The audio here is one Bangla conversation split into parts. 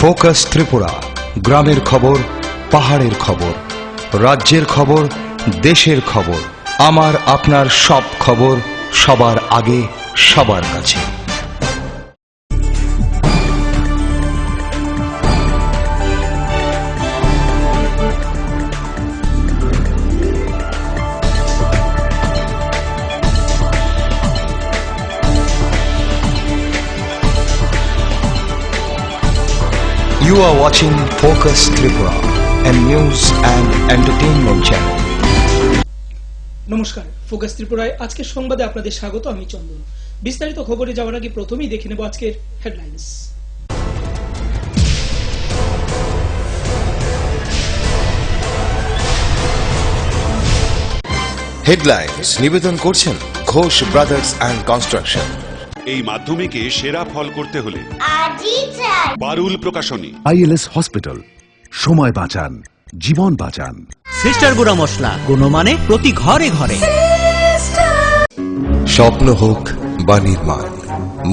ফোকাস ত্রিপুরা, গ্রামের খবর, পাহাড়ের খবর, রাজ্যের খবর, দেশের খবর, আমার আপনার সব খবর সবার আগে সবার কাছে। You are watching Focus Tripura, a news and entertainment channel. নমস্কার, ফোকাস ত্রিপুরায় আজকের সংবাদে আপনাদের স্বাগত। আমি চন্দন। বিস্তারিত খবরে যাওয়ার আগে প্রথমেই দেখে নেব আজকের হেডলাইন্স। হেডলাইন্স নিবেদন করছেন ঘোষ ব্রাদার্স অ্যান্ড কনস্ট্রাকশন। এই মাধ্যমিকে সেরা ফল করতে হলে বারুল প্রকাশনী। ILS হসপিটাল, সময় বাঁচান, জীবন বাঁচান। সিস্টার গুঁড়া মশলা, গুণমানে প্রতি ঘরে ঘরে। স্বপ্ন হোক বা নির্মাণ,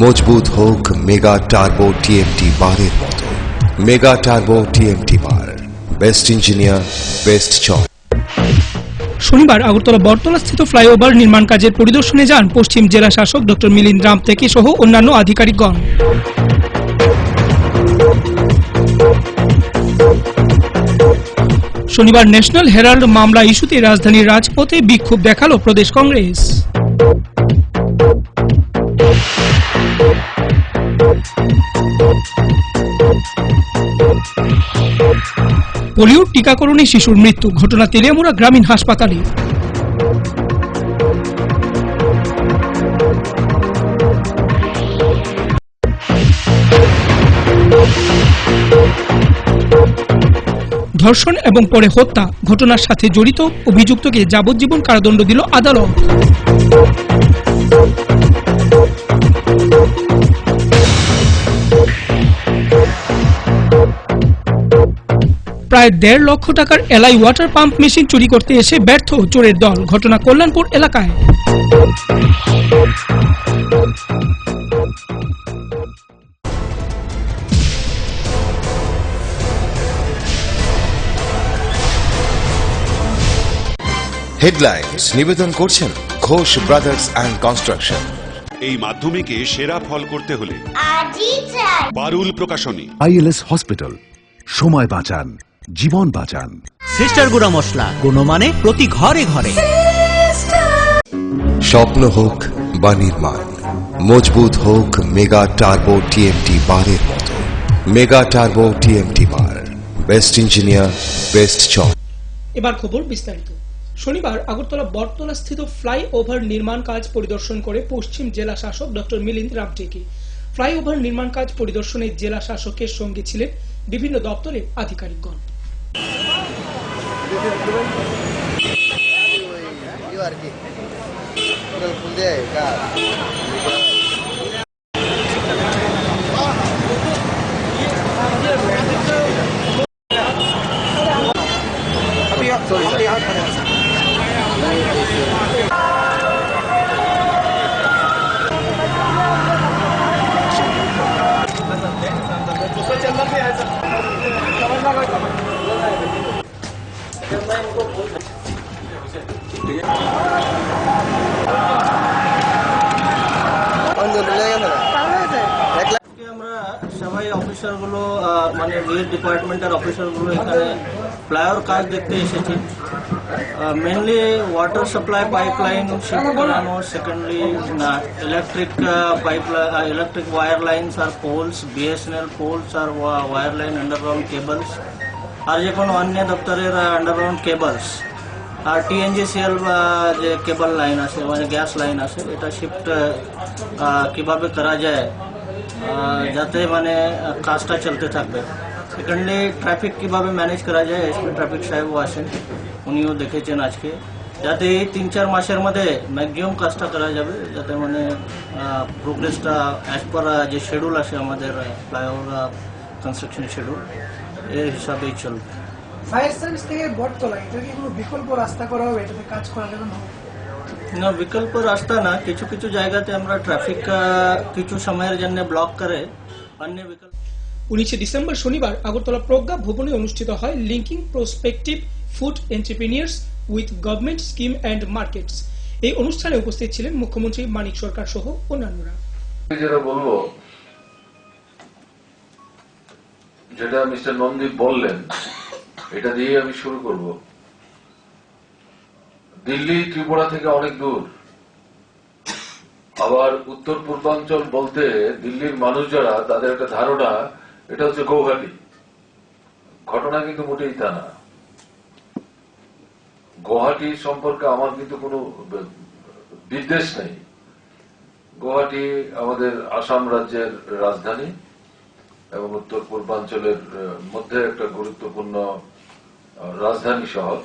মজবুত হোক মেগা টার্বো TMT বারের মতো। মেগা টার্বো TMT বার, বেস্ট ইঞ্জিনিয়ার, বেস্ট চয়েস। শনিবার আগরতলা বটতলাস্থিত ফ্লাইওভার নির্মাণ কাজের পরিদর্শনে যান পশ্চিম জেলা শাসক ডক্টর মিলিন্দ রামটেকে সহ অন্যান্য আধিকারিকগণ। শনিবার ন্যাশনাল হেরাল্ড মামলা ইস্যুতে রাজধানীর রাজপথে বিক্ষোভ দেখালো প্রদেশ কংগ্রেস। পোলিও টিকাকরণে শিশুর মৃত্যু, ঘটনা তেলিয়ামুড়া গ্রামীণ হাসপাতালে। ধর্ষণ এবং পরে হত্যা ঘটনার সাথে জড়িত অভিযুক্তকে যাবজ্জীবন কারাদণ্ড দিল আদালত। প্রায় 1.5 লক্ষ টাকার এলআই ওয়াটার পাম্প মেশিন চুরি করতে এসে ব্যর্থ চোরের দল, ঘটনা কল্যাণপুর এলাকায়। হেডলাইন্স নিবেদন করছেন ঘোষ ব্রাদার্স অ্যান্ড কনস্ট্রাকশন। এই মাধ্যমিকে সেরা ফল করতে হলে বারুল প্রকাশনী। ILS হসপিটাল, সময় বাঁচান, জীবন বাঁচান। সিস্টার গুঁড়া মশলা, গুণমানে প্রতি ঘরে ঘরে। স্বপ্ন হোক বা নির্মাণ, মজবুত হোক মেগা টার্বো TMT বারের মতো। মেগা টার্বো TMT বার, বেস্ট ইঞ্জিনিয়ার, বেস্ট চয়েস। এবার খবর বিস্তারিত। শনিবার আগরতলা বটতলাস্থিত ফ্লাইওভার নির্মাণ কাজ পরিদর্শন করে পশ্চিম জেলা শাসক ডক্টর মিলিন্দ রামটেকে। ফ্লাইওভার নির্মাণ কাজ পরিদর্শনে জেলা শাসকের সঙ্গে ছিলেন বিভিন্ন দপ্তরের আধিকারিকগণ। আমরা সবাই অফিসারগুলো মানে রিলিফ ডিপার্টমেন্টের অফিসারগুলো এখানে ফ্লাইওভার কাজ দেখতে এসেছি। Mainly water supply pipeline shift করানো, secondly electric electric wire lines আর পোলস, BSNL পোলস আর ওয়্যার লাইন আন্ডারগ্রাউন্ড কেবলস, আর যে কোনো অন্য দপ্তরের আন্ডারগ্রাউন্ড কেবলস, আর TNGCL যে কেবল লাইন আছে মানে গ্যাস লাইন আছে, এটা শিফট কিভাবে করা যায় যাতে মানে কাজটা চলতে থাকবে। সেকেন্ডলি ট্রাফিক কিভাবে ম্যানেজ করা যায়, SP ট্রাফিক সাহেবও আসেন, উনিও দেখেছেন আজকে, যাতে এই 3-4 মাসের মধ্যে ম্যাক্সিমাম কাজটা করা যাবে, যাতে মানে প্রোগ্রেসটা অ্যাজ পার যে শিডিউল আছে আমাদের ফ্লাইওভার কনস্ট্রাকশন শিডিউল, এই হিসাবেই চলবে। ফায়ার সার্ভিস থেকে বটতলা এটা কি কোনো বিকল্প রাস্তা করা হবে, এটাতে কাজ করা যাবে না? না, বিকল্প রাস্তা না, কিছু কিছু জায়গাতে আমরা ট্রাফিক কিছু সময়ের জন্য ব্লক করে অন্য বিকল্প। 19 ডিসেম্বর শনিবার আগরতলা প্রজ্ঞা ভবনে অনুষ্ঠিত হয় linking prospective food এন্টারপ্রেনিয়ার্স with government scheme and markets. এই অনুষ্ঠানে উপস্থিত ছিলেন মুখ্যমন্ত্রী মানিক সরকার সহ অন্যান্যরা। যেটা বলবো, যেটা মিস্টার নন্দী বললেন, এটা দিয়ে আমি শুরু করব। দিল্লি ত্রিপুরা থেকে অনেক দূর, আবার উত্তর পূর্বাঞ্চল বলতে দিল্লির মানুষ যারা, তাদের একটা ধারণা এটা হচ্ছে গৌহাটি। ঘটনা কিন্তু মোটেই তা না। গুয়াহাটি সম্পর্কে আমার কিন্তু কোনো বিদ্বেষ নেই। গুয়াহাটি আমাদের আসাম রাজ্যের রাজধানী এবং উত্তর পূর্বাঞ্চলের মধ্যে একটা গুরুত্বপূর্ণ রাজধানী শহর,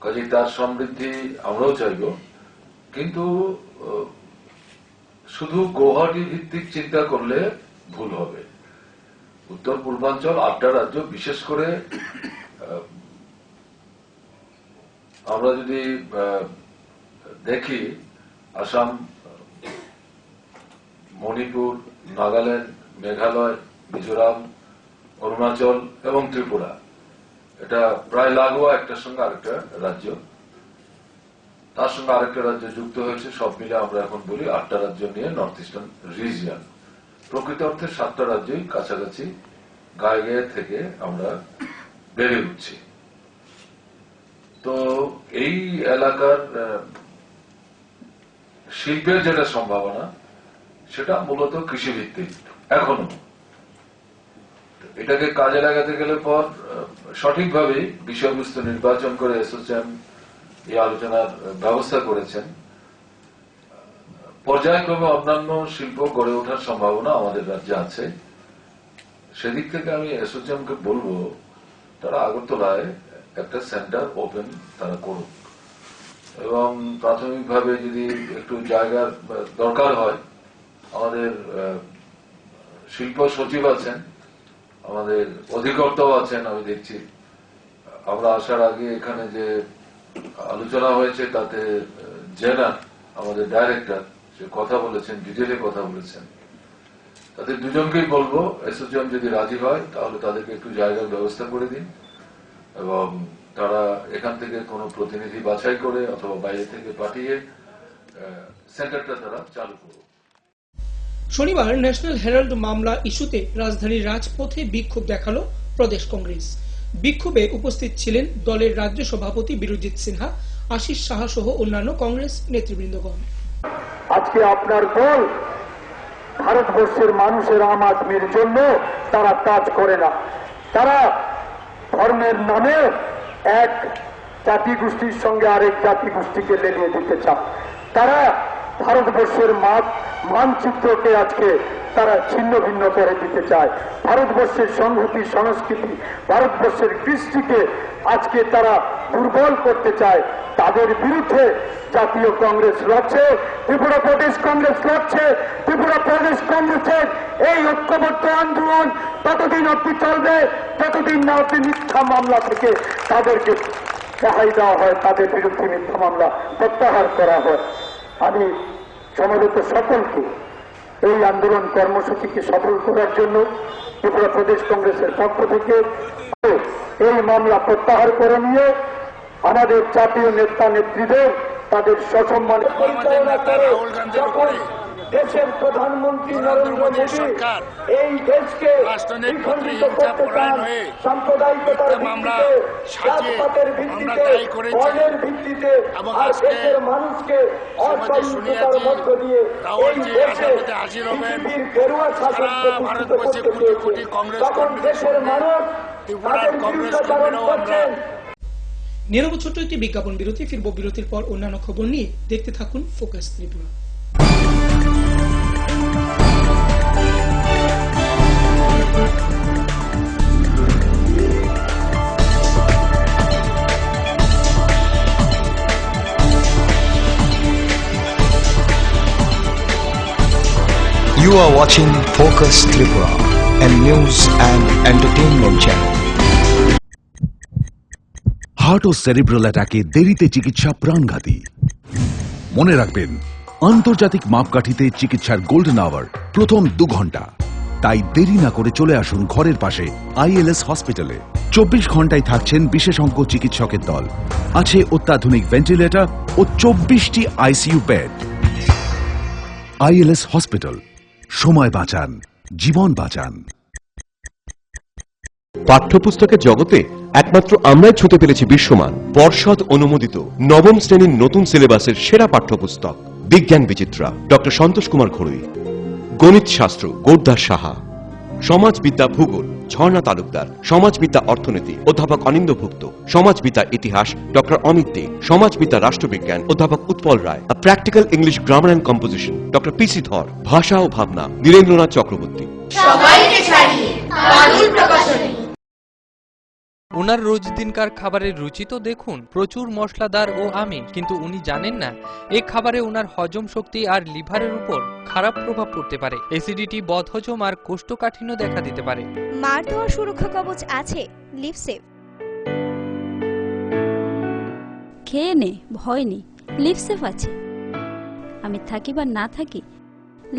কাজেই তার সমৃদ্ধি আমরাও চাইব। কিন্তু শুধু গুয়াহাটি ভিত্তিক চিন্তা করলে ভুল হবে। উত্তর পূর্বাঞ্চল 8টা রাজ্য, বিশেষ করে আমরা যদি দেখি আসাম, মণিপুর, নাগাল্যান্ড, মেঘালয়, মিজোরাম, অরুণাচল এবং ত্রিপুরা, এটা প্রায় লাগোয়া একটার সঙ্গে আরেকটা রাজ্য, তার সঙ্গে আরেকটা রাজ্য যুক্ত হয়েছে, সব মিলে আমরা এখন বলি 8টা রাজ্য নিয়ে নর্থ ইস্টার্ন রিজিয়ন। প্রকৃত অর্থে 7টা রাজ্যই কাছাকাছি গায়ে গায়ে থেকে আমরা বেড়ে উঠছি। তো এই এলাকার শিল্পের যেটা সম্ভাবনা, সেটা মূলত কৃষিভিত্তিক এখনো। এটাকে কাজে লাগাতে গেলে পর সঠিকভাবে বিষয়বস্তু নির্বাচন করে এসোসিয়েশন এই আলোচনার ব্যবস্থা করেছেন। পর্যায়ক্রমে অন্যান্য শিল্প গড়ে ওঠার সম্ভাবনা আমাদের রাজ্যে আছে। সেদিক থেকে আমি এসোসিয়েশনকে বলবো, তারা আগরতলায় একটা সেন্টার ওপেন তারা করুক, এবং প্রাথমিকভাবে যদি একটু জায়গার দরকার হয়, আমাদের শিল্প সচিব আছেন, আমাদের অধিকর্তাও আছেন। আমি দেখছি আমরা আসার আগে এখানে যে আলোচনা হয়েছে তাতে জেনা আমাদের ডাইরেক্টর সে কথা বলেছেন, ডিটেলে কথা বলেছেন। তাদের দুজনকেই বলবো, এসোসিয়েশন যদি রাজি হয় তাহলে তাদেরকে একটু জায়গার ব্যবস্থা করে দিন, এবং তারা এখান থেকে কোনো প্রতিনিধি বাছাই করে অথবা বাইরে থেকে পাঠিয়ে সেন্টারটা তারা চালু করবে। শনিবার ন্যাশনাল হেরাল্ড মামলা ইস্যুতে রাজধানীর রাজপথে বিক্ষোভ দেখালো প্রদেশ কংগ্রেস। বিক্ষোভে উপস্থিত ছিলেন দলের রাজ্য সভাপতি বিরজিৎ সিনহা, আশিস সাহা সহ অন্যান্য কংগ্রেস নেতৃবৃন্দগণ। আজকে আপনার দল ভারতবর্ষের মানুষের আম আদমির জন্য তারা কাজ করে না। তারা ধর্মের নামে এক জাতি গোষ্ঠীর সঙ্গে আরেক জাতি গোষ্ঠীকে লেলিয়ে দিতে চায়। তারা ভারতবর্ষের মানচিত্রকে আজকে তারা ছিন্ন ভিন্ন করে দিতে চায়। ভারতবর্ষের সংহতি, সংস্কৃতি, ভারতবর্ষের কৃষ্টিকে আজকে তারা দুর্বল করতে চায়। তাদের বিরুদ্ধে জাতীয় কংগ্রেস লড়ছে, ত্রিপুরা প্রদেশ কংগ্রেস লড়ছে। ত্রিপুরা প্রদেশ কংগ্রেসের এই ঐক্যবদ্ধ আন্দোলন ততদিন অবধি চলবে যতদিন না অবধি মিথ্যা মামলা থেকে তাদেরকে রেহাই দেওয়া হয়, তাদের বিরুদ্ধে মিথ্যা মামলা প্রত্যাহার করা হয়। আমি সমবেত সকলকে এই আন্দোলন কর্মসূচিকে সফল করার জন্য ত্রিপুরা প্রদেশ কংগ্রেসের পক্ষ থেকে এই মামলা প্রত্যাহার করে নিয়ে আমাদের জাতীয় নেতা নেত্রীদের তাদের সসম্মানে পরিচালনা করে যখন দেশের প্রধানমন্ত্রী নরেন্দ্র মোদী এই দেশকে বিখণ্ডিত করতে চান, সাম্প্রদায়িকতার ভিত্তিতে, জাতপাতের ভিত্তিতে, বর্ণের ভিত্তিতে, আর দেশের মানুষকে অসহিষ্ণুতার মধ্য দিয়ে এই দেশে পৃথিবীর গেরুয়া শাসন প্রতিষ্ঠিত করতে চেয়েছে, তখন দেশের মানুষ তাদের বিরুদ্ধাচরণ করছেন। নিরব ছোট্ট একটি বিজ্ঞাপন বিরতি, ফিরব বিরতির পর অন্যান্য খবর নিয়ে। দেখতে থাকুন focus Tripura. You are watching Focus Tripura, a news and entertainment channel. Heart ও সেরিব্রাল অ্যাটাকে দেরিতে চিকিৎসা প্রাণঘাতী। মনে রাখবেন, আন্তর্জাতিক মাপকাঠিতে চিকিৎসার গোল্ডেন আওয়ার প্রথম 2 ঘন্টা। তাই দেরি না করে চলে আসুন ঘরের পাশে আইএলএস হসপিটালে। 24 ঘন্টায় থাকছেন বিশেষজ্ঞ চিকিৎসকের দল, আছে অত্যাধুনিক ভেন্টিলেটর ও 24টি আইসিইউ বেড। আইএলএস হসপিটাল, সময় বাঁচান, জীবন বাঁচান। পাঠ্যপুস্তকের জগতে একমাত্র আমরাই ছুঁতে পেরেছি বিশ্বমান পর্ষদ অনুমোদিত নবম শ্রেণীর নতুন সিলেবাসের সেরা পাঠ্যপুস্তক বিজ্ঞান বিচিত্রা ডক্টর সন্তোষ কুমার ঘড়ুই, গণিত শাস্ত্র গোরদাস সাহা, সমাজবিদ্যা ভূগোল ঝর্ণা তালুকদার, সমাজবিদ্যা অর্থনীতি অধ্যাপক অনিন্দ্যভুক্ত, সমাজবিদ্যা ইতিহাস ডক্টর অমিত দে, সমাজবিদ্যা রাষ্ট্রবিজ্ঞান অধ্যাপক Utpal Roy, practical English grammar and composition doctor PC Dhar, ভাষা ও ভাবনা নীরেন্দ্রনাথ চক্রবর্তী। ওনার রোজ দিনকার খাবারের রুচি তো দেখুন, প্রচুর মশলাদার ও আমিষ, কিন্তু উনি জানেন না এই খাবারে ওনার হজম শক্তি আর লিভারের উপর খারাপ প্রভাব পড়তে পারে। অ্যাসিডিটি, বদহজম আর কোষ্ঠকাঠিন্য দেখা দিতে পারে। মার দেওয়া সুরক্ষা কবচ আছে লিভসেভ। খেয়ে নে, ভয় নেই, লিভসেভ আছে। আমি থাকি বা না থাকি,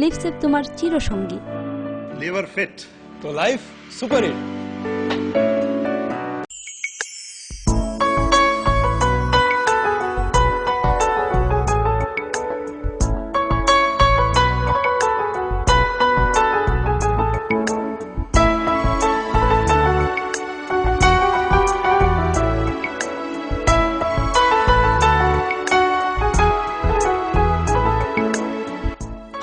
লিভসেভ তোমার চিরসঙ্গী। লিভার ফিট তো লাইফ সুপার হিট।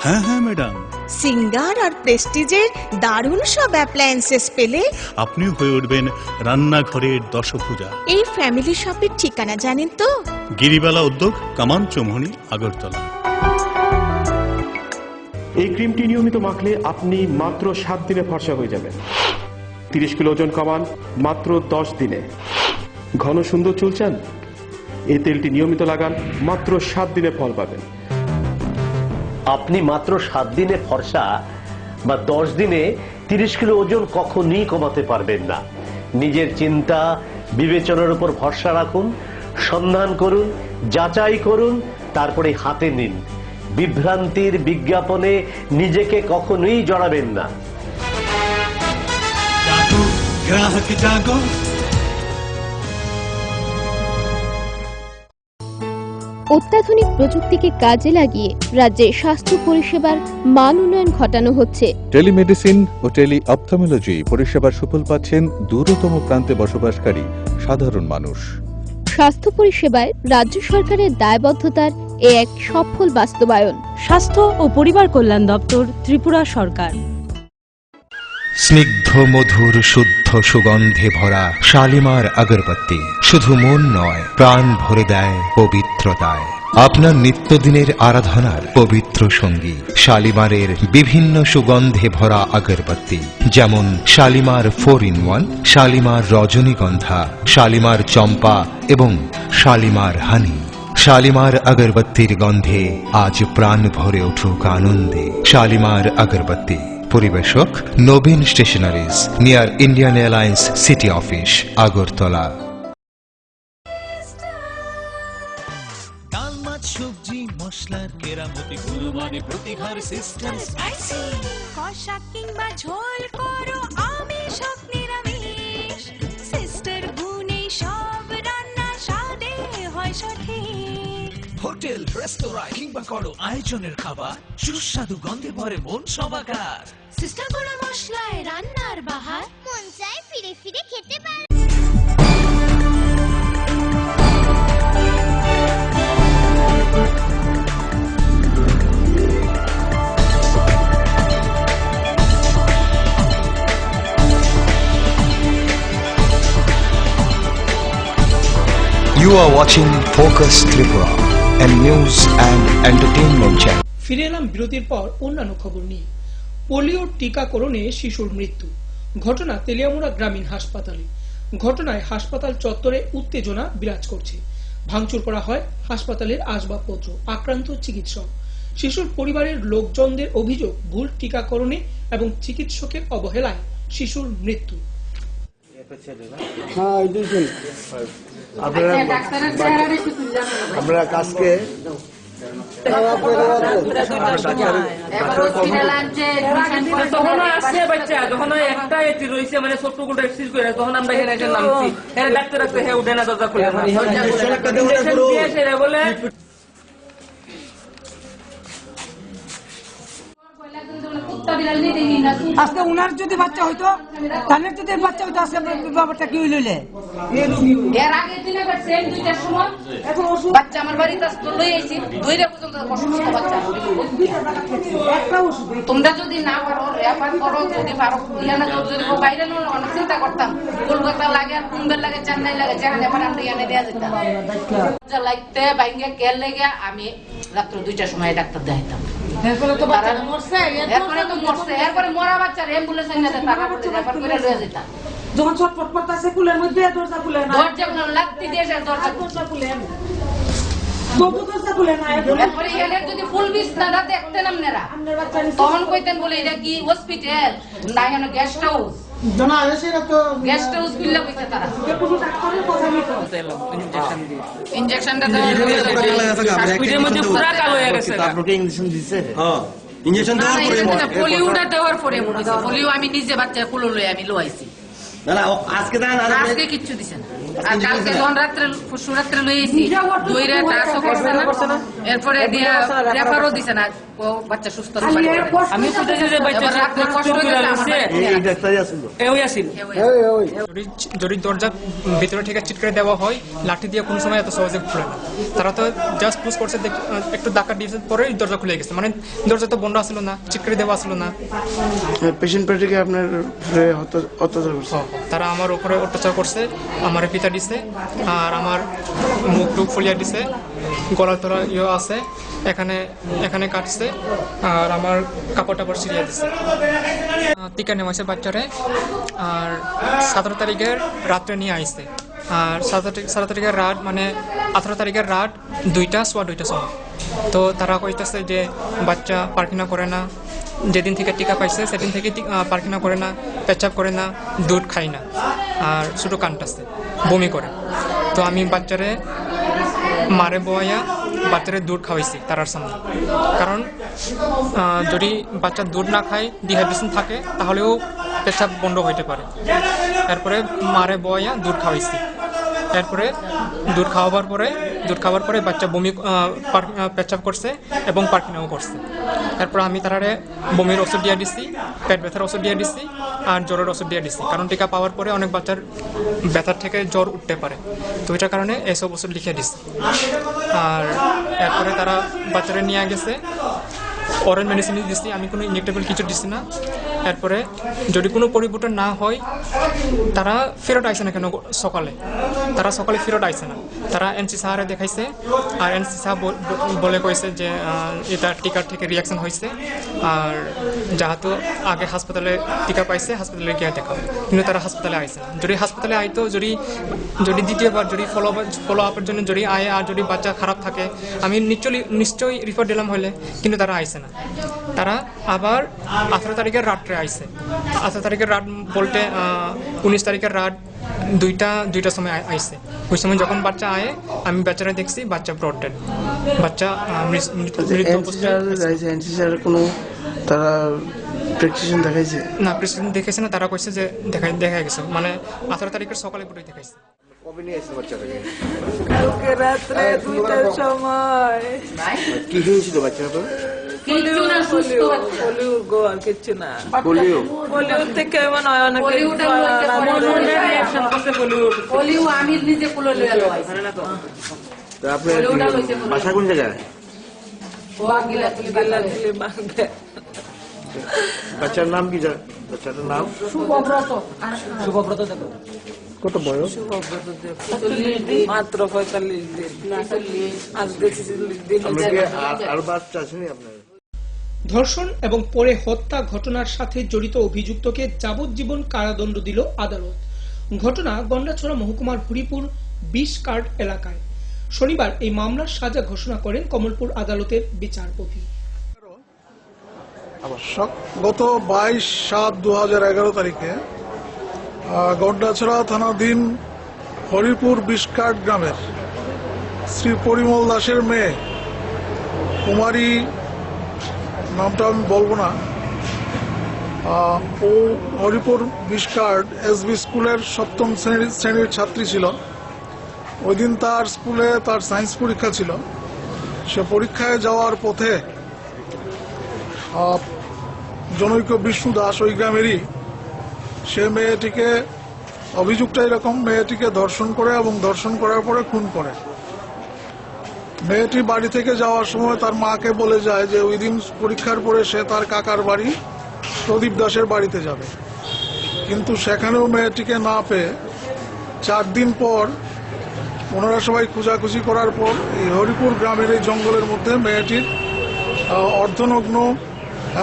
হ্যাঁ হ্যাঁ ম্যাডাম, সিঙ্গার আর প্রেস্টিজের দারুণ সব অ্যাপ্লায়েন্সেস পেলে আপনিও হয়ে উঠবেন রান্নাঘরের দশভুজা। এই ফ্যামিলি শপের ঠিকানা জানেন তো? গিরিবালা উদ্যোগ, কামান চৌমুহনী, আগরতলা। এই ক্রিমটি নিয়মিত মাখলে আপনি মাত্র 7 দিনে ফর্সা হয়ে যাবেন। 30 কিলো ওজন কমান মাত্র 10 দিনে। ঘন সুন্দর চুল চান? এই তেলটি নিয়মিত লাগান, মাত্র 7 দিনে ফল পাবেন। আপনি মাত্র 7 দিনে ফর্সা বা 10 দিনে 30 কিলো ওজন কখনই কমাতে পারবেন না। নিজের চিন্তা বিবেচনার উপর ভরসা রাখুন, সন্ধান করুন, যাচাই করুন, তারপরে হাতে নিন। বিভ্রান্তির বিজ্ঞাপনে নিজেকে কখনোই জড়াবেন না। গ্রাহক জাগো। অত্যাধুনিক প্রযুক্তিকে কাজে লাগিয়ে রাজ্যে স্বাস্থ্য পরিষেবার মান উন্নয়ন ঘটানো হচ্ছে। টেলিমেডিসিন ও টেলি অপথলমোলজি পরিষেবার সুফল পাচ্ছেন দূরতম প্রান্তে বসবাসকারী সাধারণ মানুষ। স্বাস্থ্য পরিষেবায় রাজ্য সরকারের দায়বদ্ধতার এক সফল বাস্তবায়ন। স্বাস্থ্য ও পরিবার কল্যাণ দপ্তর, ত্রিপুরা সরকার। স্নিগ্ধ মধুর শুদ্ধ সুগন্ধে ভরা শালিমার আগরবাতি শুধু মন নয়, প্রাণ ভরে দেয় পবিত্রতায়। আপনার নিত্যদিনের আরাধনার পবিত্র সঙ্গী শালিমারের বিভিন্ন সুগন্ধে ভরা আগরবাতি, যেমন শালিমার 4-in-1, শালিমার রজনীগন্ধা, শালিমার চম্পা এবং শালিমার হানি। শালিমার আগরবাতির গন্ধে আজ প্রাণ ভরে উঠুক আনন্দে। শালিমার আগরবাতি। পরিবেশক Nabin stationeries, near Indian Airlines city office, Agartala. ডাল, মাছ, সবজি, মশলার কেরামতি, গুরুমানে প্রতি ঘর সিস্টার স্পাইসি। কষা কিংবা ঝোল করো আমিষ হোক নিরামিষ, সিস্টার গুণে সব রান্না স্বাদে হয় সঠিক। হোটেল, রেস্তোরাঁ কিংবা করো আয়োজনের খাবার, সুস্বাদু গন্ধে ভরে মন সবাকার। সিস্টার গুঁড়ো মশলায় রান্নার বাহার, মন চায় ফিরে ফিরে খেতে পারে। You are watching Focus Tripura, a news and entertainment channel. ফিরে এলাম বিরতির পর অন্যান্য খবর নিয়ে। পোলিও টিকাকরণে শিশুর মৃত্যু। ঘটনা তেলিয়ামুড়া গ্রামীণ হাসপাতালে। ঘটনায় হাসপাতাল চত্বরে উত্তেজনা বিরাজ করছে। ভাঙচুর করা হয় হাসপাতালের আসবাবপত্র। আক্রান্ত চিকিৎসক। শিশুর পরিবারের লোকজনদের অভিযোগ, ভুল টিকাকরণে এবং চিকিৎসকের অবহেলায় শিশুর মৃত্যু। আপনারা কাজকে তখন আসছে বাচ্চা, যখন একটা এটি রয়েছে মানে ছোট্ট করে এক্সিস করে, তখন আমরা এখানে এসে নামছি, এখানে ডাক্তার রাখতে হ্যাঁ উঠে না, দরজা খুলে না সেটা বলে। আজকে উনার যদি বাচ্চা হইতো, তাদের যদি বাচ্চা হইতো, আজকে ব্যাপারটা কি হইলে এর আগে দিন আবার সেম 2টার সময় বাচ্চা আমার বাড়িতে আসতো, লই আইছি 2টা পর্যন্ত অসুস্থ বাচ্চা। তোমরা যদি না পারো রেফার করো, যদি পারো ইয়ানা যদি বাইরে নো, অনেক চিন্তা করতাম কলকাতা লাগে আর মুম্বাই লাগে, চেন্নাই লাগে, যেখানে পারে আমরা ইয়ানে দেয়া যেতাম। যা লাগতে বাইঙ্গে কেল লেগে আমি রাত্র 2টার সময় ডাক্তার দেখাইতাম। এরপরে তো মরছে, এরপরে মরা বাচ্চার অ্যাম্বুলেন্স এনে দেয়, তারা রেফার করে লয়ে যেতাম। যখন ছটফট করতেছে কুলের মধ্যে দরজা খুলে না, দরজা লাগতে দিয়ে দরজা খুলে না, এরপরে এখানে যদি ফুল বিছনাটা দেখতেন আপনারা, তখন কইতেন বলে এটা কি হসপিটাল না এখানে গেস্ট হাউস, গেস্ট হাউস বিল্লা কইতে তারা ইনজেকশনটা হসপিটালের মধ্যে পুরা কালো হয়ে গেছে। আপনাকে ইনজেকশন দিছে? হ্যাঁ, ইনজেকশন দেওয়ার পরে পোলিওটা দেওয়ার পরে মনে হইছে, পোলিও আমি নিজে বাচ্চা কুলো লই আমি লোয়াইছি। না না, আজকে দেন, আজকে কিচ্ছু দিছে না। আর কালকে যখন রাত্রে রাত্রে লইছি, দইরে টাসও করছে না, এরপরে দিয়া রেফারও দিছে না, ও বাচ্চা সুস্থ আছে। আমি কইতেছি যে বাচ্চা কষ্ট করে লাগছে, এই ডাক্তারই আসলো, এই আসিল। যদি দরজা ভিতরে থেকে চিটকে দেওয়া হয়, লাঠি দিয়ে কোনো সময় এত সহজে খুলে না। তারা তো জাস্ট পুশ করছে, একটু ধাক্কা দিয়েছে, পরে দরজা খুলে গেছে। মানে দরজা তো বন্ধ আসলো না, চিটকে দেওয়া আসলো না। পেশেন্ট পার্টিকে আপনার অত্যাচার করছে? তারা আমার উপরে অত্যাচার করছে, আমার পিতা দিছে, আর আমার মুখ টুক ফুলিয়া দিছে, গলার তলা ইয়ে আছে, এখানে এখানে কাটছে, আর আমার কাপড় টাপড় ছিঁড়িয়ে দিছে। টিকা নেওয়াছে বাচ্চারে, আর 17 তারিখের রাত্রে নিয়ে আইছে। আর 17 তারিখের রাত মানে 18 তারিখের রাত 2টা সময়। তো তারা কইতেছে যে বাচ্চা পায়খানা করে না, যেদিন থেকে টিকা পাইছে সেদিন থেকে পায়খানা করে না, পেচ্ছাপ করে না, দুধ খাই না, আর শুধু কানটাছে, বমি করে। তো আমি বাচ্চারে মারে বয়া বাচ্চারে দুধ খাওয়াইছি তারার সামনে, কারণ যদি বাচ্চা দুধ না খায়, ডিহাইড্রেশন থাকে, তাহলেও পেচ্ছাপ বন্ধ হইতে পারে। এরপরে মারে বয়া দুধ খাওয়াইছি। এরপরে দুধ খাওয়াবার পরে বাচ্চা বমি পেচ্ছাপ করছে এবং পায়খানাও করছে। এরপর আমি তারারে বমির ওষুধ দিয়ে দিচ্ছি, পেট ব্যথার ওষুধ দিয়ে দিচ্ছি, আর জ্বরের ওষুধ দিয়ে দিচ্ছি, কারণ টিকা পাওয়ার পরে অনেক বাচ্চার ব্যথার থেকে জ্বর উঠতে পারে। তো এটার কারণে এসব ওষুধ লিখে দিচ্ছি। আর এরপরে তারা বাচ্চারা নিয়ে গেছে, অরেঞ্জ মেডিসিন দিচ্ছি, আমি কোনো ইনজেক্টেবল কিছু দিচ্ছি না। এরপরে যদি কোনো পরিবর্তন না হয়, তারা ফেরত আইসে না কেন সকালে, তারা সকালে ফেরত আইসে না, তারা এনসি সাহারে দেখাইছে, আর এনসি সাহা বলে কইছে যে এটা টিকার থেকে রিয়াকশন হয়েছে, আর যেহেতু আগে হাসপাতালে টিকা পাইছে, হাসপাতালে গিয়ে দেখা, কিন্তু তারা হাসপাতালে আইসে না। যদি হাসপাতালে আইতো, যদি দ্বিতীয়বার যদি ফলো আপের জন্য যদি আয়, আর যদি বাচ্চা খারাপ থাকে, আমি নিশ্চয়ই রিফার দিলাম হলে, কিন্তু তারা আইসে না। তারা আবার 18 তারিখের রাত্রে আইসে। 18 তারিখের রাত বলতে 19 তারিখের রাত 2টার সময় আইসে। ওই সময় যখন বাচ্চা আয়ে, আমি বাচ্চারা দেখছি বাচ্চা ব্রড ডেড, বাচ্চা তারা প্রেসক্রিপশন দেখাইছে না, প্রেসক্রিপশন দেখাইছে না, তারা কইছে যে দেখা গেছে, মানে 18 তারিখের সকালে পুরোই দেখাইছে। কবে নিয়ে এসেছে বাচ্চাটাকে? কালকে রাত্রে 2টার সময়। কি হয়েছিল বাচ্চাটা? বাসা কোন জায়গায়? বাচ্চার নাম কি? বাচ্চাটার নাম শুভব্রত। কত বয়স? মাত্র 45 দিন। আর বাচ্চা আসেনি আপনার? ধর্ষণ এবং পরে হত্যা ঘটনার সাথে জড়িত অভিযুক্তকে যাবজ্জীবন কারাদণ্ড দিল আদালত। ঘটনা গন্ডাছড়া মহকুমার হরিপুর 20 কার্ড এলাকায়। শনিবার এই মামলার সাজা ঘোষণা করেন কমলপুর আদালতের বিচারপতি। গত 22/7/2011 তারিখে গন্ডাছড়া থানাধীন হরিপুর 20 কার্ড গ্রামের শ্রী পরিমল দাসের মেয়ে কুমারী, নামটা আমি বলবো না, ও হরিপুর বিশকার্ড এসবি স্কুলের 7ম শ্রেণীর ছাত্রী ছিল। ওই দিন তার স্কুলে তার সায়েন্স পরীক্ষা ছিল। সে পরীক্ষায় যাওয়ার পথে জনৈক বিষ্ণু দাস, ওই গ্রামেরই, সে মেয়েটিকে, অভিযোগটা এরকম, মেয়েটিকে ধর্ষণ করে এবং ধর্ষণ করার পরে খুন করে। মেয়েটি বাড়ি থেকে যাওয়ার সময় তার মাকে বলে যায় যে ওই দিন পরীক্ষার পরে সে তার কাকার বাড়ি প্রদীপ দাসের বাড়িতে যাবে, কিন্তু সেখানেও মেয়েটিকে না পেয়ে 4 দিন পর ওনারা সবাই খোঁজাখুঁজি করার পর এই হরিপুর গ্রামের এই জঙ্গলের মধ্যে মেয়েটির অর্ধনগ্ন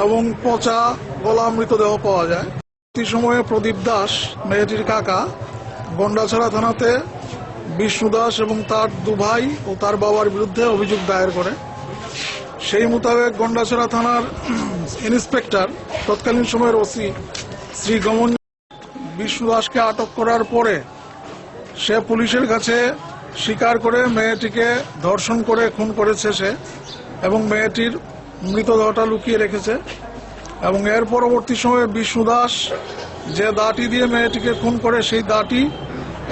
এবং পচা গলা মৃতদেহ পাওয়া যায়। সেই সময়ে প্রদীপ দাস, মেয়েটির কাকা, গন্ডাছড়া থানাতে বিষ্ণু দাস এবং তার 2 ভাই ও তার বাবার বিরুদ্ধে অভিযোগ দায়ের করে। সেই মোতাবেক গন্ডাছড়া থানার ইন্সপেক্টর, তৎকালীন সময়ের ওসি শ্রী গমন, বিষ্ণু দাসকে আটক করার পরে সে পুলিশের কাছে স্বীকার করে মেয়েটিকে ধর্ষণ করে খুন করেছে সে, এবং মেয়েটির মৃতদেহটা লুকিয়ে রেখেছে। এবং এর পরবর্তী সময়ে বিষ্ণু দাস যে দাটি দিয়ে মেয়েটিকে খুন করে, সেই দাটি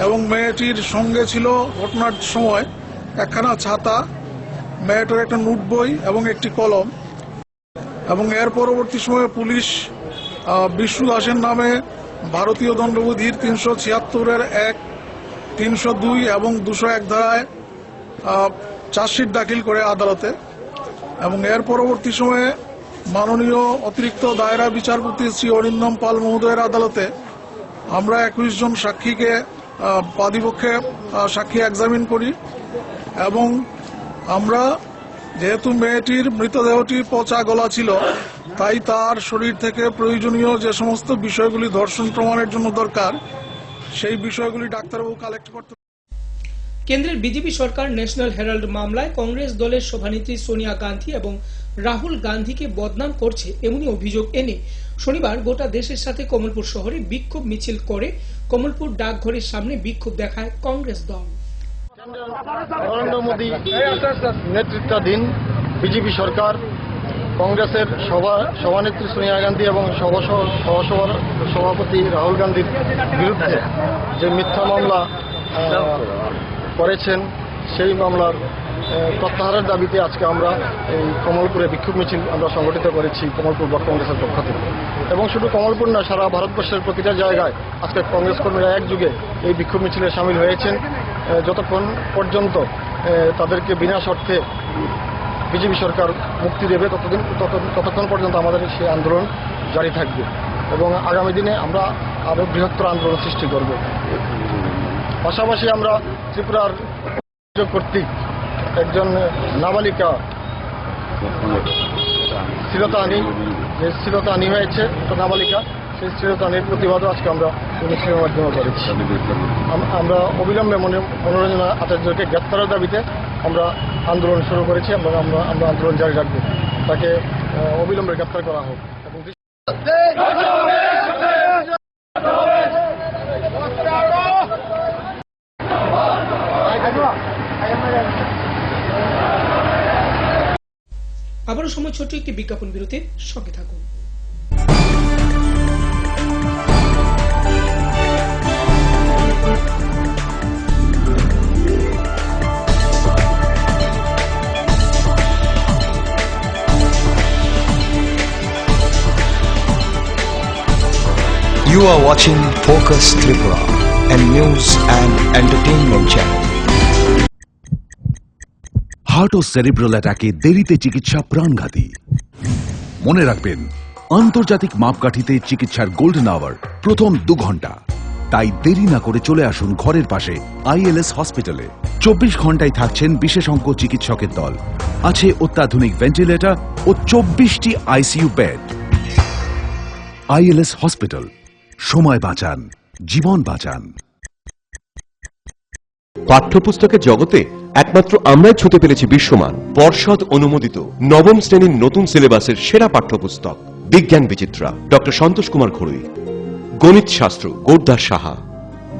এবং মেয়েটির সঙ্গে ছিল ঘটনার সময় একখানা ছাতা, মেয়েটার একটা নোট বই এবং একটি কলম। এবং এর পরবর্তী সময়ে পুলিশ বিষ্ণু দাসের নামে ভারতীয় দণ্ডবিধির 376-এর 1, 302 এবং 201 ধারায় চার্জশিট দাখিল করে আদালতে। এবং এর পরবর্তী সময়ে মাননীয় অতিরিক্ত দায়রা বিচারপতি শ্রী অরিন্দম পাল মহোদয়ের আদালতে আমরা 21 জন সাক্ষীকে বাদীপক্ষে সাক্ষী এক্সামিন করি, এবং আমরা, যেহেতু মেয়েটির মৃতদেহটি পচা গলা ছিল, তাই তার শরীর থেকে প্রয়োজনীয় যে সমস্ত বিষয়গুলি ধর্ষণ প্রমাণের জন্য দরকার, সেই বিষয়গুলি ডাক্তারবাবু কালেক্ট করতে। কেন্দ্রের বিজেপি সরকার ন্যাশনাল হেরাল্ড মামলায় কংগ্রেস দলের সভানেত্রী সোনিয়া গান্ধী এবং রাহুল গান্ধীকে বদনাম করছে, এমনই অভিযোগ এনে শনিবার গোটা দেশের সাথে কমলপুর শহরে বিক্ষোভ মিছিল করে কমলপুর ডাকঘরের সামনে বিক্ষোভ দেখায় কংগ্রেস দল। নরেন্দ্র মোদী নেতৃত্বাধীন বিজেপি সরকার কংগ্রেসের সভানেত্রী সোনিয়া গান্ধী এবং সভাপতি রাহুল গান্ধীর বিরুদ্ধে যে মিথ্যা মামলা করেছেন, সেই মামলার প্রত্যাহারের দাবিতে আজকে আমরা এই কমলপুরে বিক্ষোভ মিছিল আমরা সংগঠিত করেছি কমলপুর ব্লক কংগ্রেসের পক্ষ থেকে। এবং শুধু কমলপুর না, সারা ভারতবর্ষের প্রতিটা জায়গায় আজকে কংগ্রেস কর্মীরা একযোগে এই বিক্ষোভ মিছিলে সামিল হয়েছেন। যতক্ষণ পর্যন্ত তাদেরকে বিনা শর্তে বিজেপি সরকার মুক্তি দেবে, ততক্ষণ পর্যন্ত আমাদের সেই আন্দোলন জারি থাকবে এবং আগামী দিনে আমরা আরও বৃহত্তর আন্দোলন সৃষ্টি করব। পাশাপাশি আমরা ত্রিপুরার কর্তৃক একজন নাবালিকা শ্লীলতাহানি হয়েছে, নাবালিকা, সেই শ্লীলতাহানির প্রতিবাদও আজকে আমরা অনুষ্ঠানের মাধ্যমে করেছি। আমরা অবিলম্বে মনোরঞ্জন আচার্যকে গ্রেপ্তারের দাবিতে আমরা আন্দোলন শুরু করেছি। আমরা আন্দোলন জারি রাখবো, তাকে অবিলম্বে গ্রেপ্তার করা হোক। আবারও সময় ছোট্ট একটি বিজ্ঞাপন বিরতির, সঙ্গে থাকুন। You are watching Focus Tripura, a news and entertainment channel. Heart ও সেরিব্রাল অ্যাটাকে দেরিতে চিকিৎসা প্রাণঘাতী। মনে রাখবেন, আন্তর্জাতিক মাপকাঠিতে চিকিৎসার গোল্ডেন আওয়ার প্রথম 2 ঘন্টা। তাই দেরি না করে চলে আসুন ঘরের পাশে ILS হসপিটালে। 24 ঘন্টায় থাকছেন বিশেষজ্ঞ চিকিৎসকের দল, আছে অত্যাধুনিক ভেন্টিলেটর ও 24টি ICU বেড। ILS হসপিটাল, সময় বাঁচান, জীবন বাঁচান। পাঠ্যপুস্তকের জগতে একমাত্র আমরাই ছুঁতে পেরেছি বিশ্বমান পর্ষদ অনুমোদিত 9ম শ্রেণীর নতুন সিলেবাসের সেরা পাঠ্যপুস্তক বিজ্ঞান বিচিত্রা, ডক্টর সন্তোষ কুমার ঘড়ুই। গণিত শাস্ত্র গৌরদাস সাহা,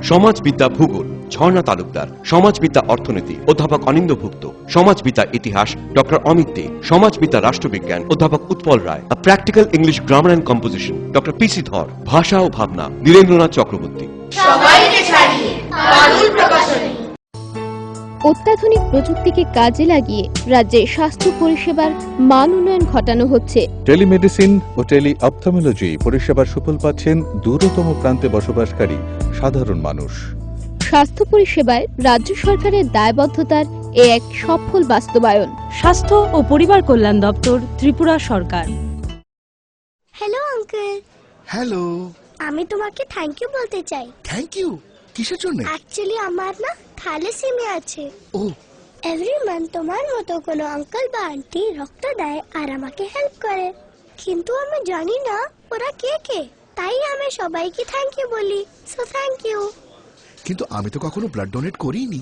সমাজবিদ্যা ভূগোল ঝর্ণা তালুকদার, সমাজবিদ্যা অর্থনীতি অধ্যাপক অনিন্দ্যভুক্ত, সমাজবিদ্যা ইতিহাস ডক্টর অমিত দে, সমাজবিদ্যা রাষ্ট্রবিজ্ঞান অধ্যাপক Utpal Roy, practical English grammar and composition doctor PC Dhar, ভাষা ও ভাবনা নীরেন্দ্রনাথ চক্রবর্তী। সবাইকে ছাড়িয়ে পারুল প্রকাশনী। অত্যাধুনিক প্রযুক্তিকে কাজে লাগিয়ে রাজ্যে স্বাস্থ্য পরিষেবার মান উন্নয়ন ঘটানো হচ্ছে। টেলিমেডিসিন ও টেলি অপথ্যালমোলজি পরিষেবার সুফল পাচ্ছেন দূরতম প্রান্তে বসবাসকারী সাধারণ মানুষ। স্বাস্থ্য পরিষেবায় রাজ্য সরকারের দায়বদ্ধতার এক সফল বাস্তবায়ন। স্বাস্থ্য ও পরিবার কল্যাণ দপ্তর, ত্রিপুরা সরকার। Hello uncle. হ্যালো। আমি তোমাকে থ্যাংক ইউ বলতে চাই। Thank you? কিসের জন্য? অ্যাকচুয়ালি আমার না থ্যালাসেমিয়া আছে। ও। এভরি মান্থ তোমার মতো কোনো আঙ্কেল বা আন্টি রক্ত দেয় আর আমাকে হেল্প করে, কিন্তু আমি জানি না ওরা কে কে, তাই আমি সবাইকে থ্যাংক ইউ বলি। So thank you. কিন্তু আমি তো কখনো ব্লাড ডোনেট করিনি।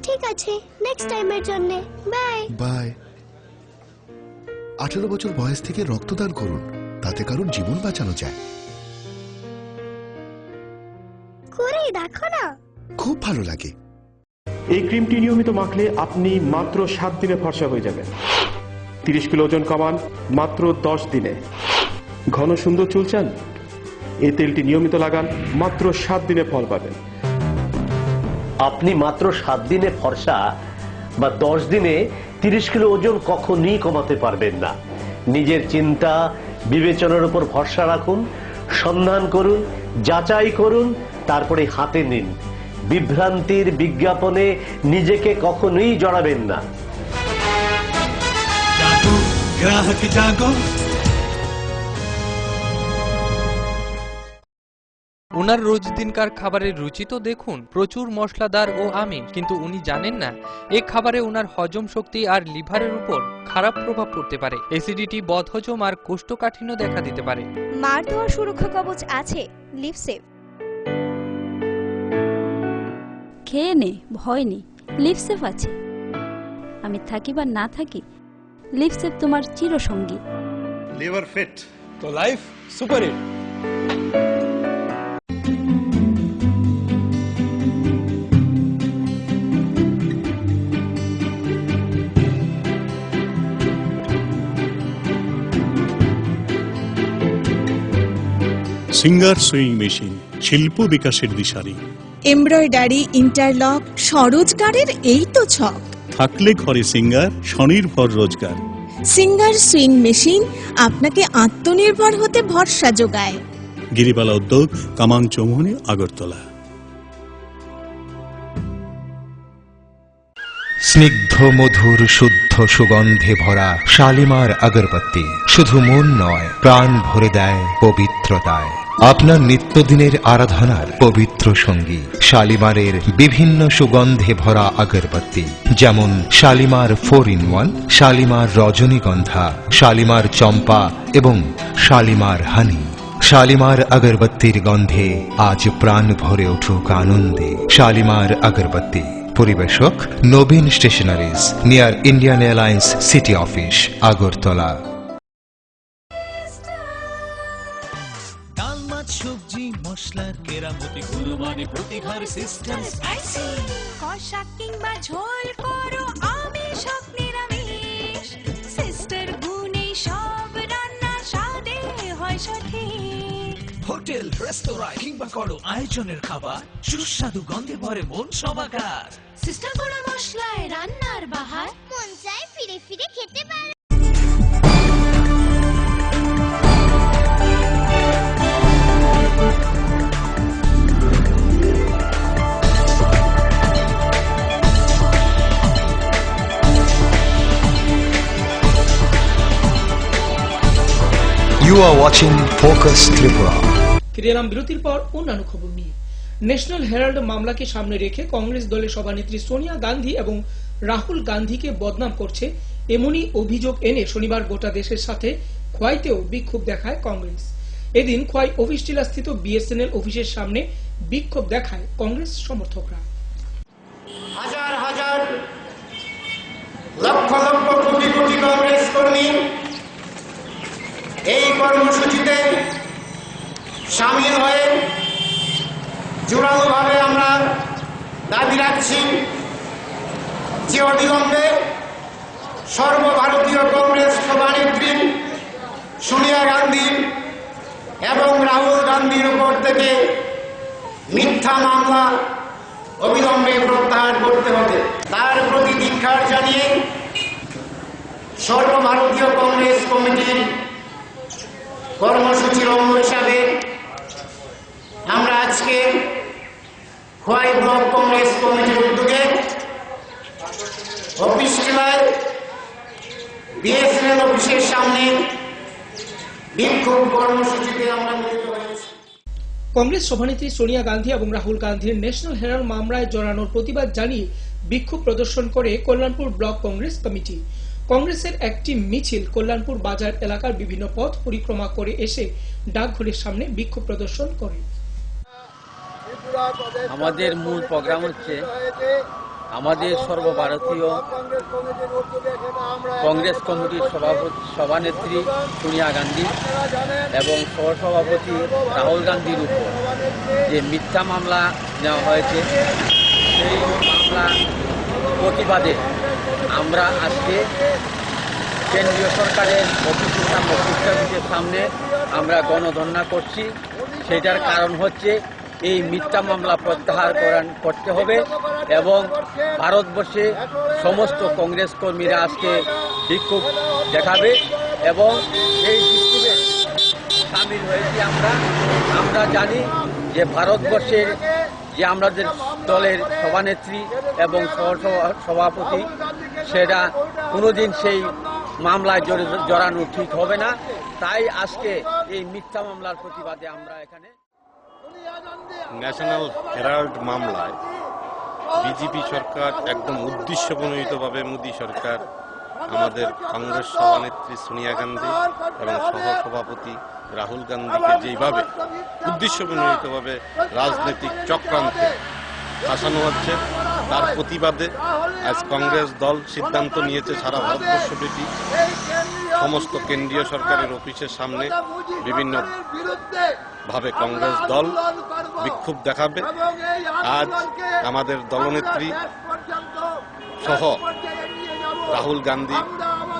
ঠিক আছে, নেক্সট টাইমের জন্য বাই। বাই। 18 বছর বয়স থেকে রক্তদান করুন, তাতে কারোর জীবন বাঁচানো যায়। করেই দেখো না, খুব ভালো লাগে। এই ক্রিমটি নিয়মিত মাখলে আপনি মাত্র 7 দিনে ফর্সা হয়ে যাবেন। 30 কিলো ওজন কমান মাত্র 10 দিনে। ঘন সুন্দর চুল চান? এই তেলটি নিয়মিত লাগান, মাত্র 7 দিনে ফল পাবেন। আপনি মাত্র 7 দিনে ফর্সা বা 10 দিনে 30 কিলো ওজন কখনই কমাতে পারবেন না। নিজের চিন্তা বিবেচনার উপর ভরসা রাখুন, সন্ধান করুন, যাচাই করুন, তারপরে হাতে নিন। বিভ্রান্তির বিজ্ঞাপনে নিজেকে কখনোই জড়াবেন না। গ্রাহক জাগো। ওনার রোজ দিনকার খাবারের রুচি তো দেখুন, প্রচুর মশলাদার ও আমিষ, কিন্তু উনি জানেন না এই খাবারে ওনার হজম শক্তি আর লিভারের উপর খারাপ প্রভাব পড়তে পারে। অ্যাসিডিটি, বদহজম আর কোষ্ঠকাঠিন্য দেখা দিতে পারে। মার দেওয়ার সুরক্ষা কবচ আছে লিভসেভ। খেয়ে নে, ভয় নেই, লিভসেভ আছে। আমি থাকি বা না থাকি, লিভসেভ তোমার চিরসঙ্গী। লিভার ফিট তো life super hit. Singer sewing machine, শিল্প বিকাশের দিশারি। এমব্রয়ডারি, ইন্টারলক, স্বরোজগারের এই তো ছক। থাকলে ঘরে সিঙ্গার, স্বনির্ভর রোজগার। সিঙ্গার সুইং মেশিন আপনাকে আত্মনির্ভর হতে ভরসা যোগায়। গিরিবালা উদ্যোগ, কামাং চৌমুহনী, আগরতলা। স্নিগ্ধ মধুর শুদ্ধ সুগন্ধে ভরা শালিমার আগরবাতি শুধু মন নয়, প্রাণ ভরে দেয় পবিত্রতায়। আপনার নিত্যদিনের আরাধনার পবিত্র সঙ্গী শালিমারের বিভিন্ন সুগন্ধে ভরা আগরবাতি, যেমন শালিমার 4-in-1, শালিমার রজনীগন্ধা, শালিমার চম্পা এবং শালিমার হানি। শালিমার আগরবাতির গন্ধে আজ প্রাণ ভরে উঠুক আনন্দে। শালিমার আগরবাতি। পরিবেশক Nabin stationeries, near Indian Airlines city office, Agartala. ডাল, মাছ, সবজি, মশলার কেরামতি, কুরবানি, প্রতিঘর সিস্টেম, স্পাইসি কষা কিংবা ঝোল করো আমিষ হোক নিরামিষ, সিস্টার গুণে সব রান্না স্বাদে হয় সঠিক। হোটেল, রেস্তোরাঁ কিংবা করো আয়োজনের খাবার, সুস্বাদু গন্ধে ভরে মন সবাকার। সিস্টার গুঁড়ো মশলায় রান্নার বাহার, মন চায় ফিরে ফিরে খেতে পারে। You are watching Focus Tripura. ফিরে এলাম বিরতির পর অন্যান্য খবর নিয়ে। ন্যাশনাল হেরাল্ড মামলাকে সামনে রেখে কংগ্রেস দলের সভানেত্রী সোনিয়া গান্ধী এবং রাহুল গান্ধীকে বদনাম করছে এমনই অভিযোগ এনে শনিবার গোটা দেশের সাথে খোয়াইতেও বিক্ষোভ দেখায় কংগ্রেস। এদিন খোয়াই অফিস টিলাস্থিত বিএসএনএল অফিসের সামনে বিক্ষোভ দেখায় কংগ্রেস সমর্থকরা। হাজার হাজার লক্ষ লক্ষ কোটি কোটি কংগ্রেস কর্মী এই কর্মসূচিতে সামিল হয়ে জোরালোভাবে আমরা দাবি রাখছি যে অবিলম্বে সর্বভারতীয় কংগ্রেস সভানেত্রী সোনিয়া গান্ধী এবং রাহুল গান্ধীর উপর থেকে মিথ্যা মামলা অবিলম্বে প্রত্যাহার করতে হবে। তার প্রতি ধিক্কার জানিয়ে সর্বভারতীয় কংগ্রেস কমিটির কর্মসূচির অঙ্গ হিসাবে আমরা আজকে খোয়াই ব্লক কংগ্রেস কমিটির উদ্যোগে অফিস জেলায় বিএসএনএল অফিসের সামনে বিক্ষোভ কর্মসূচিতে আমরা মিলিত হয়েছি। কংগ্রেস সভানেত্রী সোনিয়া গান্ধী এবং রাহুল গান্ধীর ন্যাশনাল হেরাল্ড মামলায় জড়ানোর প্রতিবাদ জানিয়ে বিক্ষোভ প্রদর্শন করে কল্যাণপুর ব্লক কংগ্রেস কমিটি। কংগ্রেসের একটি মিছিল কল্যাণপুর বাজার এলাকার বিভিন্ন পথ পরিক্রমা করে এসে ডাকঘরের সামনে বিক্ষোভ প্রদর্শন করে। আমাদের মূল প্রোগ্রাম হচ্ছে আমাদের সর্বভারতীয় কংগ্রেস কমিটির সভানেত্রী সোনিয়া গান্ধী এবং সহসভাপতি রাহুল গান্ধীর উপর যে মিথ্যা মামলা নেওয়া হয়েছে সেই মামলা প্রতিবাদে আমরা আজকে কেন্দ্রীয় সরকারের অফিসের সামনে আমরা গণধর্ণা করছি। সেটার কারণ হচ্ছে এই মিথ্যা মামলা প্রত্যাহার করতে হবে এবং ভারতবর্ষে সমস্ত কংগ্রেস কর্মীরা আজকে বিক্ষোভ দেখাবে এবং এই বিক্ষোভে সামিল হয়েছি আমরা জানি যে ভারতবর্ষের যে আমাদের দলের সভানেত্রী এবং সভাপতি সেটা কোনোদিন সেই মামলায় জড়ানো ঠিক হবে না। তাই আজকে এই মিথ্যা মামলার প্রতিবাদে আমরা এখানে ন্যাশনাল হেরাল্ড মামলায় বিজেপি সরকার একদম উদ্দেশ্যপ্রণোদিতভাবে মোদী সরকার আমাদের কংগ্রেস সভানেত্রী সোনিয়া গান্ধী এবং সহসভাপতি রাহুল গান্ধীকে যেভাবে উদ্দেশ্যপ্রণোদিতভাবে রাজনৈতিক চক্রান্তে ফাঁসানো হচ্ছে তার প্রতিবাদে আজ কংগ্রেস দল সিদ্ধান্ত নিয়েছে সারা ভারতবর্ষব্যাপী সমস্ত কেন্দ্রীয় সরকারের অফিসের সামনে বিভিন্ন ভাবে কংগ্রেস দল বিক্ষোভ দেখাবে। আজ আমাদের দলনেত্রী সহ রাহুল গান্ধী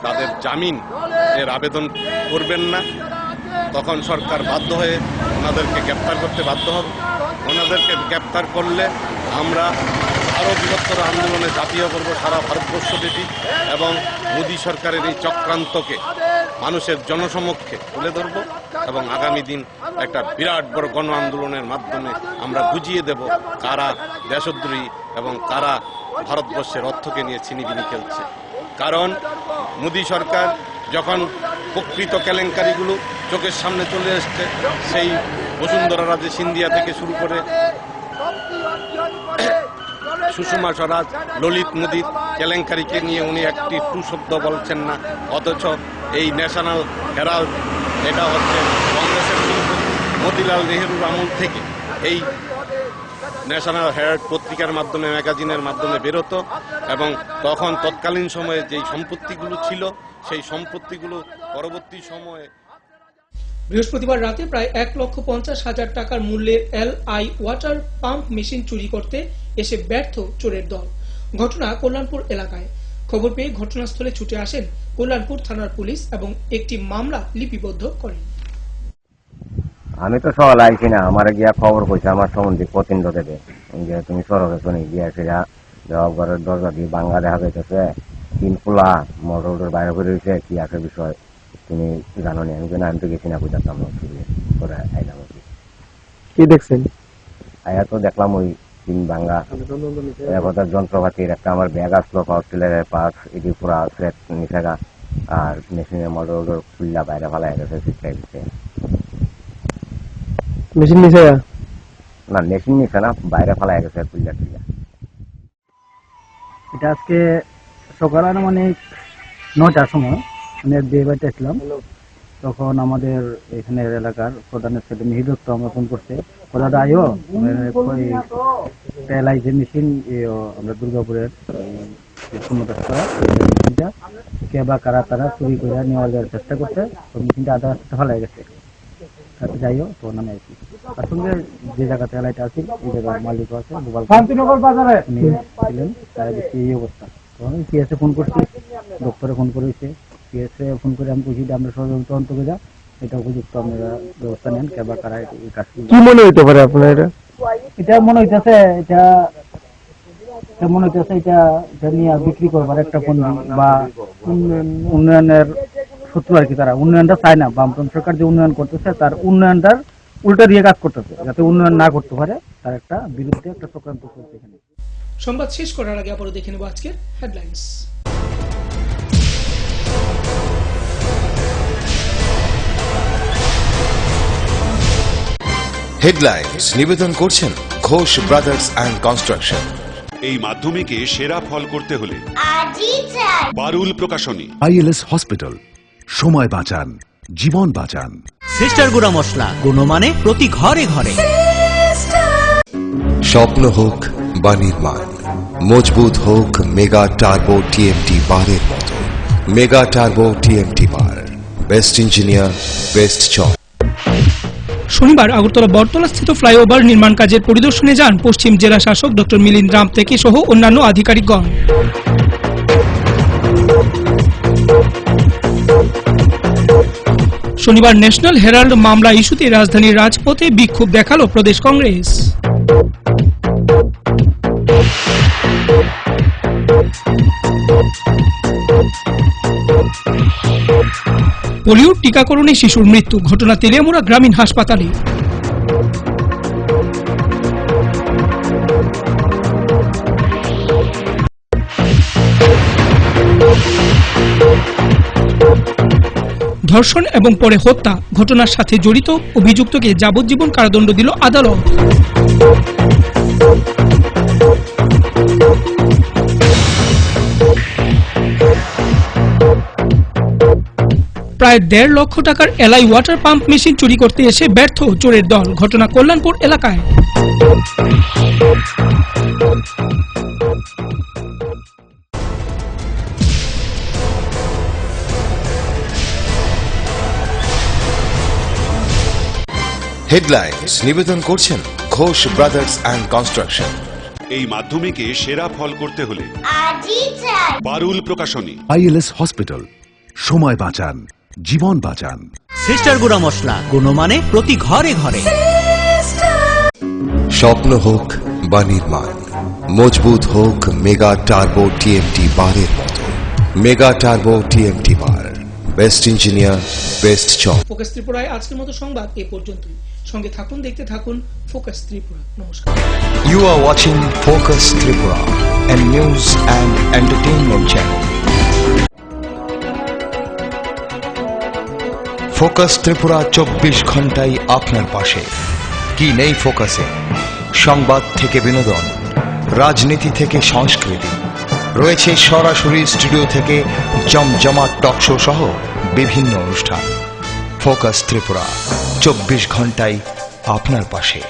তাদের জামিন এর আবেদন করবেন না, তখন সরকার বাধ্য হয়ে ওনাদেরকে গ্রেপ্তার করতে বাধ্য হবে। ওনাদেরকে গ্রেপ্তার করলে আমরা আরও বৃহত্তর আন্দোলনে ঝাঁপিয়ে পড়ব সারা ভারতবর্ষব্যাপী এবং মোদী সরকারের এই চক্রান্তকে মানুষের জনসমক্ষে তুলে ধরব এবং আগামী দিন একটা বিরাট বড় গণ আন্দোলনের মাধ্যমে আমরা বুঝিয়ে দেব কারা দেশদ্রোহী এবং কারা ভারতবর্ষের অর্থকে নিয়ে ছিনিবিনি খেলছে। কারণ মোদী সরকার যখন প্রকৃত কেলেঙ্কারিগুলো চোখের সামনে চলে এসছে, সেই বসুন্ধরা রাজে সিন্ধিয়া থেকে শুরু করে সুষমা স্বরাজ, ললিত মোদীর কেলেঙ্কারিকে নিয়ে উনি একটি টু শব্দ বলছেন না, অথচ এই ন্যাশনাল হেরাল্ড এটা হচ্ছে কংগ্রেসের মতিলাল নেহেরুর আমল থেকে এই ন্যাশনাল হেরাল্ড পত্রিকার মাধ্যমে ম্যাগাজিনের মাধ্যমে বেরোতো এবং তখন তৎকালীন সময়ে যেই সম্পত্তিগুলো ছিল সেই সম্পত্তিগুলো পরবর্তী সময়ে বৃহস্পতিবার রাতে প্রায় 1,50,000 টাকার মূল্যের LI ওয়াটার পাম্প মেশিন চুরি করতে এসে ব্যর্থ চোরের দল। ঘটনা কল্যাণপুর এলাকায়। খবর পেয়ে ঘটনাস্থলে ছুটে আসেন কল্যাণপুর থানার পুলিশ এবং একটি মামলা লিপিবদ্ধ করেন। আমি তো সকালে আইছি না, আমার গিয়া খবর কইছে আমার সম্বন্ধে প্রতিন্দ দেবে যে তুমি সড়কে শুনে গিয়া সেটা ঘরের দরজা দিয়ে বাঙ্গা দেখা যাইতেছে, 3 ফুলা মোটর বাইরে করে রয়েছে, কি আছে বিষয় তুমি জানো নি? আমি আমি তো গেছি না, বুঝাতাম করে আইলাম। কি দেখছেন? আয়া তো দেখলাম ওই 3 ভাঙ্গা এবার যন্ত্রপাতির একটা আমার ব্যাগ আসলো, পাওয়ার টিলারের পার্টস, এটি পুরা সেট নিচেগা আর মেশিনের মোটর খুললা বাইরে ফেলা গেছে, শিক্ষায় দিচ্ছে। মেশিন নিচে না, মেশিন নিচে না, বাইরে ফেলা গেছে খুললা টুল্লা। এটা আজকে সকাল মানে 9টার সময় আমি এক বিয়ে বাড়িতে আসলাম, তখন আমাদের এখানের এলাকার প্রধানের ছেলে মিহির দত্ত আমরা ফোন করছে, কোথাটা আইও LI মেশিন আমরা দুর্গাপুরের মেশিনটা কে বা কারা তারা চুরি করে নেওয়ার চেষ্টা করছে, তো মেশিনটা আধা রাস্তা ফেলা গেছে। সাথে যাইও তখন আমি আইছি। তার সঙ্গে যে জায়গাতে এলাইটা আছে এই জায়গার মালিকও আছে, গোপাল শান্তিনগর বাজারে ছিলেন, তারা দেখছি এই অবস্থা। তখন আমি পিএসএ ফোন করছি, ডক্টরে ফোন করেছে, পিএসএ ফোন করে আমি বলছি যে আমরা সহযোগিতা তদন্ত করে যা, এটা উপযুক্ত আপনারা ব্যবস্থা নেন, কেবা কারা এই কাজ। কি মনে হইতে পারে আপনার এটা? এটা মনে হইতেছে এটা মনে হইতেছে এটা নিয়ে বিক্রি করবার একটা পণ্য বা উন্নয়নের শত্রু আর কি। তারা উন্নয়নটা চায় না, বামপন্থী সরকার যে উন্নয়ন করতেছে তার উন্নয়নটার উল্টা দিয়ে কাজ করতেছে, যাতে উন্নয়ন না করতে পারে, তার একটা বিরুদ্ধে একটা চক্রান্ত চলছে এখানে। সংবাদ শেষ করার আগে আবারও দেখে নেব আজকের হেডলাইন্স। হেডলাইন্স নিবেদন করছেন ঘোষ ব্রাদার্স অ্যান্ড কনস্ট্রাকশন। এই মাধ্যমিকে সেরা ফল করতে হলে আজই চাই বারুল প্রকাশনী। আইএলএস হসপিটাল, সময় বাঁচান, জীবন বাঁচান। সিস্টার গুঁড়া মশলা, গুণমানে প্রতি ঘরে ঘরে। স্বপ্ন হোক বা নির্মাণ, মজবুত হোক মেগা টার্বো টিএমটি বারের মতো। Mega turbo TMT bar, best engineer, best চক। শনিবার আগরতলা বটতলাস্থিত ফ্লাইওভার নির্মাণ কাজের পরিদর্শনে যান পশ্চিম জেলা শাসক ডক্টর মিলিন্দ রামটেকি সহ অন্যান্য আধিকারিকগণ। শনিবার ন্যাশনাল হেরাল্ড মামলা ইস্যুতে রাজধানীর রাজপথে বিক্ষোভ দেখালো প্রদেশ কংগ্রেস। পোলিওর টিকাকরণে শিশুর মৃত্যু, ঘটনা তেলিয়ামুড়া গ্রামীণ হাসপাতালে। ধর্ষণ এবং পরে হত্যা ঘটনার সাথে জড়িত অভিযুক্তকে যাবজ্জীবন কারাদণ্ড দিল আদালত। প্রায় 1.5 লক্ষ টাকার এলআই ওয়াটার পাম্প মেশিন চুরি করতে এসে ব্যর্থ চোরের দল, ঘটনা কল্যাণপুর এলাকায়। হেডলাইন্স নিবেদন করছেন ঘোষ ব্রাদার্স অ্যান্ড কনস্ট্রাকশন। এই মাধ্যমিকে সেরা ফল করতে হলে আজই চাই বারুল প্রকাশনী। আইএলএস হসপিটাল, সময় বাঁচান, জীবন বাঁচান। সিস্টার গুঁড়া মশলা, গুণমানে প্রতি ঘরে ঘরে। স্বপ্ন হোক বা নির্মাণ, মজবুত হোক মেগা টার্বো টিএমটি বারের মতো। Mega turbo TMT bar, best engineer, best চক। ফোকাস ত্রিপুরায় আজকের মতো সংবাদ এ পর্যন্তই। সঙ্গে থাকুন, দেখতে থাকুন ফোকাস ত্রিপুরা। নমস্কার। You are watching Focus Tripura, a news and entertainment channel. Focus Tripura 24 ঘন্টাই আপনার পাশে। কি নেই ফোকাসে? সংবাদ থেকে বিনোদন, রাজনীতি থেকে সংস্কৃতি, রয়েছে সরাসরি স্টুডিও থেকে জমজমাট টকশো সহ বিভিন্ন অনুষ্ঠান। ফোকাস ত্রিপুরা 24 ঘন্টাই আপনার পাশে।